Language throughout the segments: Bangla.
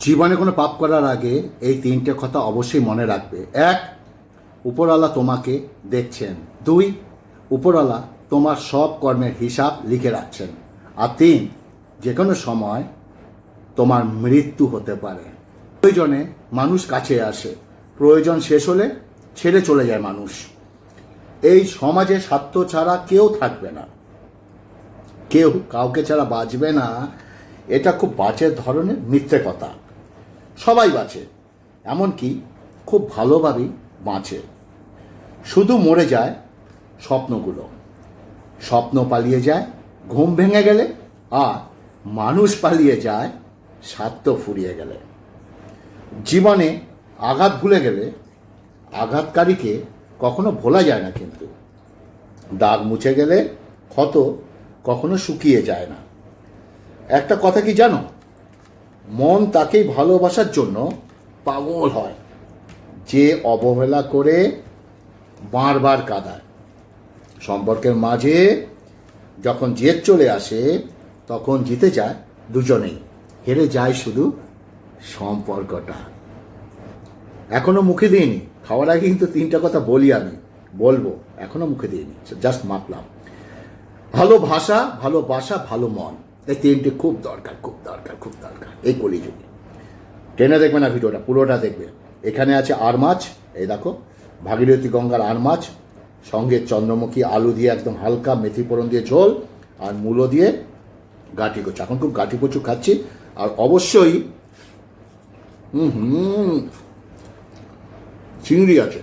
জীবনে কোনো পাপ করার আগে এই তিনটে কথা অবশ্যই মনে রাখবে। এক, উপরওয়ালা তোমাকে দেখছেন। দুই, উপরওয়ালা তোমার সব কর্মের হিসাব লিখে রাখছেন। আর তিন, যে কোনো সময় তোমার মৃত্যু হতে পারে। প্রয়োজনে মানুষ কাছে আসে, প্রয়োজন শেষ হলে ছেড়ে চলে যায় মানুষ। এই সমাজে স্বার্থ ছাড়া কেউ থাকবে না, কেউ কাউকে ছাড়া বাঁচবে না। এটা খুব বাজে ধরনের মিথ্যে কথা। সবাই বাঁচে, এমনকি খুব ভালোভাবেই বাঁচে। শুধু মরে যায় স্বপ্নগুলো, স্বপ্ন পালিয়ে যায় ঘুম ভেঙে গেলে, আর মানুষ পালিয়ে যায় স্বার্থ ফুরিয়ে গেলে। জীবনে আঘাত ভুলে গেলে আঘাতকারীকে কখনো ভোলা যায় না, কিন্তু দাগ মুছে গেলে ক্ষত কখনো শুকিয়ে যায় না। একটা কথা কি জানো, মন তাকেই ভালোবাসার জন্য পাগল হয় যে অবহেলা করে বারবার কাঁদায়। সম্পর্কের মাঝে যখন জেদ চলে আসে তখন জিতে যায় দুজনেই, হেরে যায় শুধু সম্পর্কটা। এখনো মুখে দিইনি, খাওয়ার আগে কিন্তু তিনটা কথা বলি, আমি বলবো, এখনো মুখে দিইনি, জাস্ট মাপলাম। ভালো ভাষা, ভালোবাসা, ভালো মন, এই তিনটে খুব দরকার, খুব দরকার, খুব দরকার এই কলিযুগে। টেনে দেখবে না ভিডিওটা, পুরোটা দেখবে। এখানে আছে আর মাছ, এই দেখো ভাগীরথী গঙ্গার আর মাছ, সঙ্গে চন্দ্রমুখী আলু দিয়ে একদম হালকা মেথি ফোড়ন দিয়ে ঝোল, আর মূলো দিয়ে গাঁটি কচু। এখন খুব গাঁটি কচু খাচ্ছি। আর অবশ্যই চিংড়ি আছে।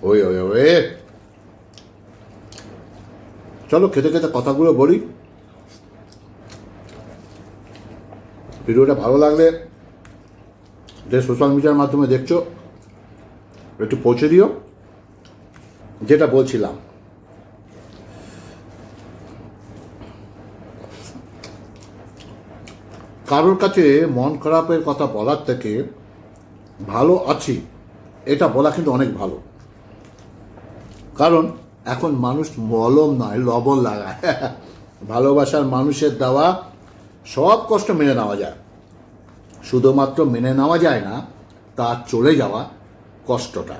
ওই ওই ওই চলো খেতে খেতে কথাগুলো বলি। ভিডিওটা ভালো লাগলে যে সোশ্যাল মিডিয়ার মাধ্যমে দেখছো একটু পৌঁছে দিও। যেটা বলছিলাম, কারোর কাছে মন খারাপের কথা বলার থেকে ভালো আছি এটা বলা কিন্তু অনেক ভালো। কারণ এখন মানুষ মলম নয় লবণ লাগায়। ভালোবাসার মানুষের দেওয়া সব কষ্ট মেনে নেওয়া যায়, শুধুমাত্র মেনে নেওয়া যায় না তার চলে যাওয়া কষ্টটা।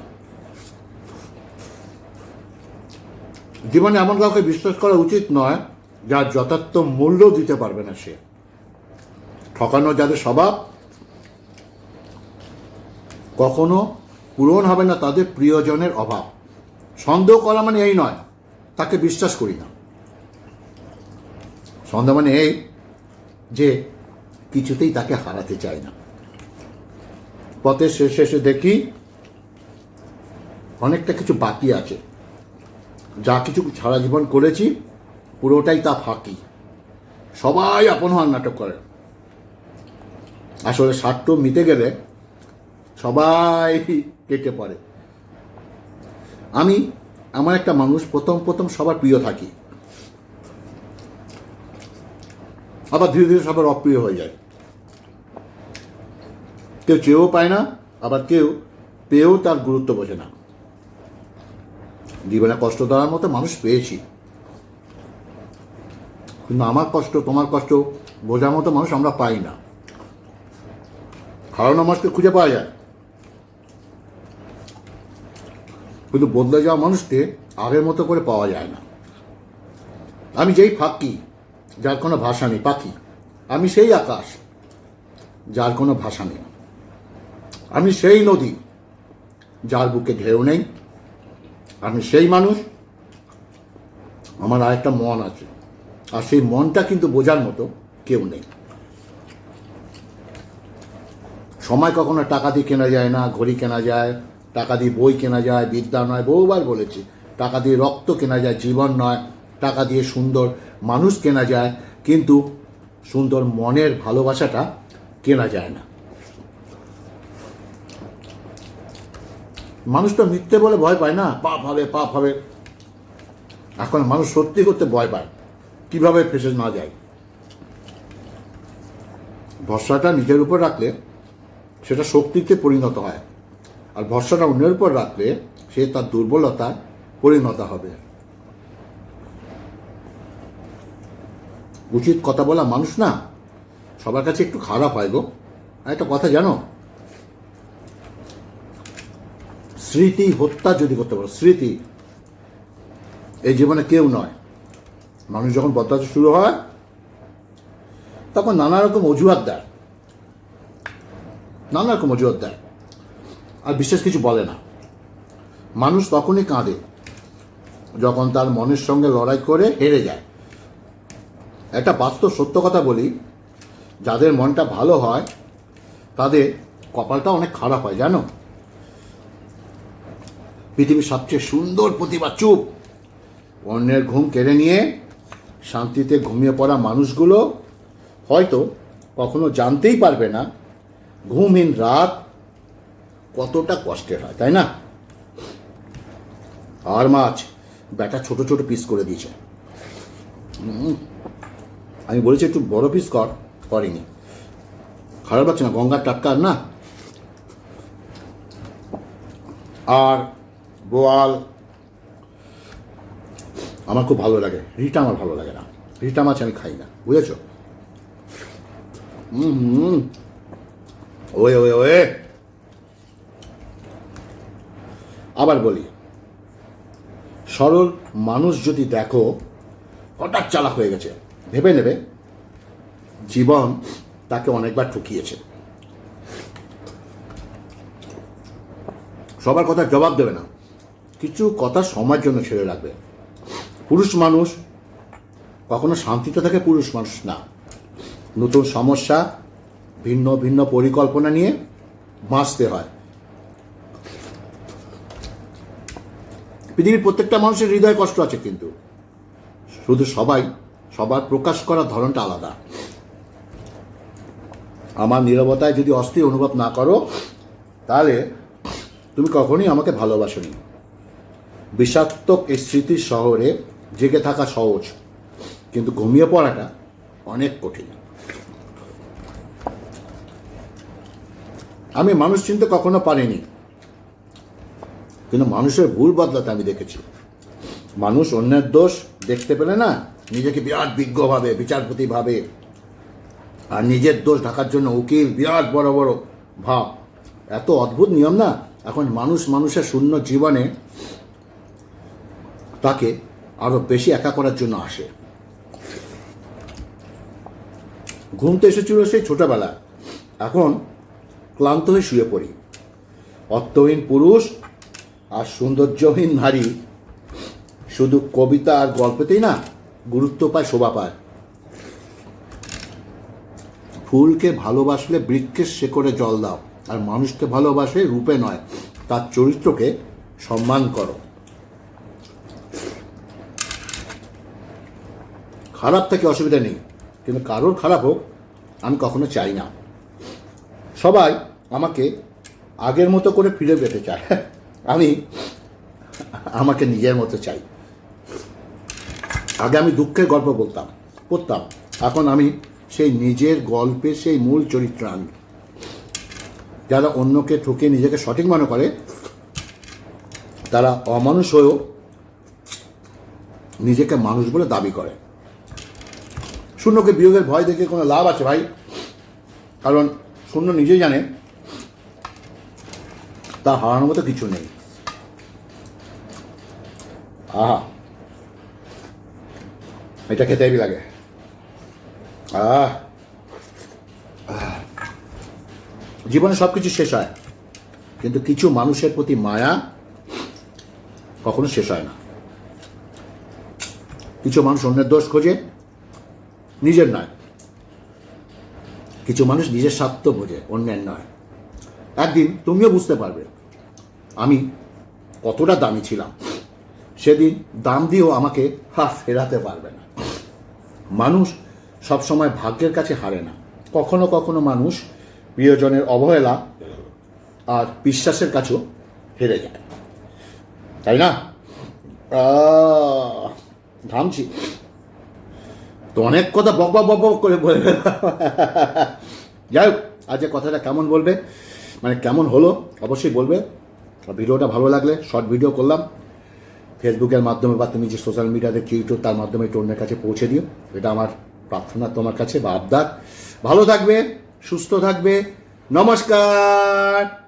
জীবনে এমন কাউকে বিশ্বাস করা উচিত নয় যার যথার্থ মূল্য দিতে পারবে না সে। ঠকানো যাদের স্বভাব, কখনো পূরণ হবে না তাদের প্রিয়জনের অভাব। সন্দেহ করা মানে এই নয় তাকে বিশ্বাস করি না, সন্দেহ মানে এই যে কিছুতেই তাকে হারাতে চাই না। পথের শেষে এসে দেখি অনেকটা কিছু বাকি আছে, যা কিছু সারা জীবন করেছি পুরোটাই তা ফাঁকি। সবাই আপন হওয়ার নাটক করে, আসলে স্বার্থ মিটে গেলে সবাই কেটে পড়ে। আমি এমন একটা মানুষ, প্রথম প্রথম সবার প্রিয় থাকি, আবার ধীরে ধীরে সবার অপ্রিয় হয়ে যায়। কেউ চেয়েও পায় না, আবার কেউ পেয়েও তার গুরুত্ব বোঝে না। জীবনে কষ্ট দেওয়ার মতো মানুষ পেয়েছি, কিন্তু আমার কষ্ট তোমার কষ্ট বোঝার মতো মানুষ আমরা পাই না। হারানো মানুষকে খুঁজে পাওয়া যায়, কিন্তু বদলে যাওয়া মানুষকে আগের মতো করে পাওয়া যায় না। আমি যেই ফাঁকি যার কোনো ভাষা নেই, পাখি, আমি সেই আকাশ যার কোনো ভাষা নেই, আমি সেই নদী যার বুকে ঢেউ নেই, আমি সেই মানুষ, আমার আরেকটা মন আছে, আর সেই মনটা কিন্তু বোঝার মতো কেউ নেই। সময় কখনো টাকা দিয়ে কেনা যায় না, ঘড়ি কেনা যায়, টাকা দিয়ে বই কেনা যায়, বিদ্যা নয়, বহুবার বলেছি। টাকা দিয়ে রক্ত কেনা যায়, জীবন নয়। টাকা দিয়ে সুন্দর মানুষ কেনা যায়, কিন্তু সুন্দর মনের ভালোবাসাটা কেনা যায় না। মানুষ তো মিথ্যে বলে ভয় পায় না, পাপ হবে পাপ হবে। এখন মানুষ সত্যি করতে ভয় পায়, কিভাবে ফেসে না যায়। ভরসাটা নিজের উপর রাখলে সেটা শক্তিতে পরিণত হয়, আর ভরসাটা অন্যের উপর রাখলে সে তার দুর্বলতায় পরিণত হবে। উচিত কথা বলা মানুষ না সবার কাছে একটু খারাপ হয় গো। আর একটা কথা জানো, স্মৃতি হত্যা যদি করতে পারো, স্মৃতি এই জীবনে কেউ নয়। মানুষ যখন বদলাতে শুরু হয় তখন নানা রকম অজুহাত দেয়, নানা রকম অজুহাত দেয়, আর বিশেষ কিছু বলে না। মানুষ তখনই কাঁদে যখন তার মনের সঙ্গে লড়াই করে হেরে যায়। একটা বাস্তব সত্য কথা বলি, যাদের মনটা ভালো হয় তাদের কপালটা অনেক খারাপ হয় জানো। পৃথিবীর সবচেয়ে সুন্দর প্রতিভা চুপ। অন্যের ঘুম কেড়ে নিয়ে শান্তিতে ঘুমিয়ে পড়া মানুষগুলো হয়তো কখনো জানতেই পারবে না ঘুমহীন রাত কতটা কষ্টের হয়, তাই না? আর মাছ ব্যাটা ছোট ছোট পিস করে দিয়েছে। আমি বলেছি একটু বড় পিস করেনি। খারাপ লাগছে না, গঙ্গার টাটকা না। আর বোয়াল আমার খুব ভালো লাগে, রিটা আমার ভালো লাগে না। রিটা মাছ আমি খাই না, বুঝেছ? ওয়ে ওয়ে ওয়ে আবার বলি, সরল মানুষ যদি দেখো হঠাৎ চালাক হয়ে গেছে, ভেবে নেবে জীবন তাকে অনেকবার ঠকিয়েছে। সবার কথা জবাব দেবে না, কিছু কথা সময়ের জন্য ছেড়ে রাখবে। পুরুষ মানুষ কখনো শান্তিতে থাকে, পুরুষ মানুষ না। নতুন সমস্যা, ভিন্ন ভিন্ন পরিকল্পনা নিয়ে বাঁচতে হয়। পৃথিবীর প্রত্যেকটা মানুষের হৃদয়ে কষ্ট আছে, কিন্তু শুধু সবার প্রকাশ করার ধরনটা আলাদা। আমার নীরবতায় যদি অস্থির অনুভব না করো তাহলে তুমি কখনোই আমাকে ভালোবাসোনি। বিষাক্তক এই স্মৃতির শহরে জেগে থাকা সহজ, কিন্তু ঘুমিয়ে পড়াটা অনেক কঠিন। আমি মানুষ চিনতে কখনো পারিনি, কিন্তু মানুষের ভুল বদলাতে আমি দেখেছি। মানুষ অন্যের দোষ দেখতে পেলে না নিজেকে বিরাট বিজ্ঞ ভাবে, বিচারপতি ভাবে, আর নিজের দোষ ঢাকার জন্য উকিল, বিরাট বড় বড় ভাব। এত অদ্ভুত নিয়ম না। এখন মানুষের শূন্য জীবনে তাকে আরো বেশি একা করার জন্য আসে। ঘুম তো এসেছিল সেই ছোটবেলা, এখন ক্লান্ত হয়ে শুয়ে পড়ি। অর্থহীন পুরুষ আর সৌন্দর্যহীন নারী শুধু কবিতা আর গল্পতেই না গুরুত্ব পায়, শোভা পায়। ফুলকে ভালোবাসলে বৃক্ষের শেকড়ে জল দাও, আর মানুষকে ভালোবাসে রূপে নয়, তার চরিত্রকে সম্মান করো। খারাপ থেকে অসুবিধা নেই, কিন্তু কারোর খারাপ হোক আমি কখনো চাই না। সবাই আমাকে আগের মতো করে ফিরে পেতে চায়, আমি আমাকে নিজের মতো চাই। আগে আমি দুঃখের গল্প পড়তাম, এখন আমি সেই নিজের গল্পে সেই মূল চরিত্র। আমি যারা অন্যকে ঠকে নিজেকে সঠিক মনে করে তারা অমানুষ হয়েও নিজেকে মানুষ বলে দাবি করে। শূন্যকে বিয়োগের ভয় দেখে কোনো লাভ আছে ভাই? কারণ শূন্য নিজেই জানে তা হারানোর মতো কিছু নেই। আহা, এটা খেতে হেবি লাগে। জীবনে সব কিছু শেষ হয়, কিন্তু কিছু মানুষের প্রতি মায়া কখনো শেষ হয় না। কিছু মানুষ অন্যের দোষ খোঁজে, নিজের নয়। কিছু মানুষ নিজের স্বার্থ বোঝে, অন্যের নয়। একদিন তুমিও বুঝতে পারবে আমি কতটা দামি ছিলাম। সেদিন দাম দিয়েও আমাকে ফেরাতে পারবে না। মানুষ সবসময় ভাগ্যের কাছে হারে না। কখনো কখনো মানুষ প্রিয়জনের অবহেলা আর বিশ্বাসের কাছেও হেরে যায়, তাই না? ঘামছি তো, অনেক কথা বক বক করে বলবে। যাই হোক, আজ কথাটা কেমন বলবে, মানে কেমন হলো অবশ্যই বলবে। ভিডিওটা ভালো লাগলে শর্ট ভিডিও করলাম, ফেসবুকের মাধ্যমে বা তুমি যে সোশ্যাল মিডিয়া দেখছো, ইউটিউব, তার মাধ্যমে একটু অন্যের কাছে পৌঁছে দিও। এটা আমার প্রার্থনা তোমার কাছে বা আবদার। ভালো থাকবে, সুস্থ থাকবে। নমস্কার।